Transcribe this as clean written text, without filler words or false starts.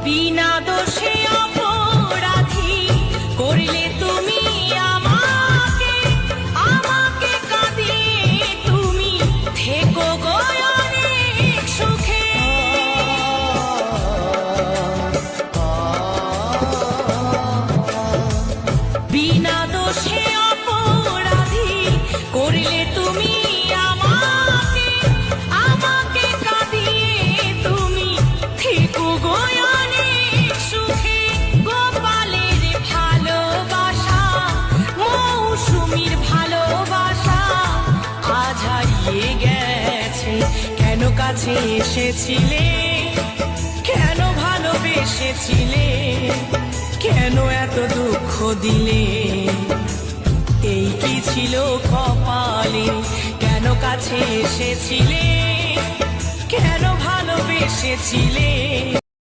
বিনা দোষে অপরাধী করলে তুমি আমাকে, আমাকে কাঁদিয়ে তুমি থেকো গো অনেক সুখে। বিনা দোষে অপরাধী করলে তুমি আমাকে, আমাকে কাঁদিয়ে তুমি থেকো গো অনেক সুখে। গোপালের ভালোবাসা, মৌসুমীর ভালোবাসা আজ হারিয়ে গেছে। কেন কাছে এসেছিলে, কেন ভালোবেসেছিলে, কেন এত দুঃখ দিলে? এই কি ছিল কপালে? কেন কাছে এসেছিলে, কেন ভালোবেসেছিলে?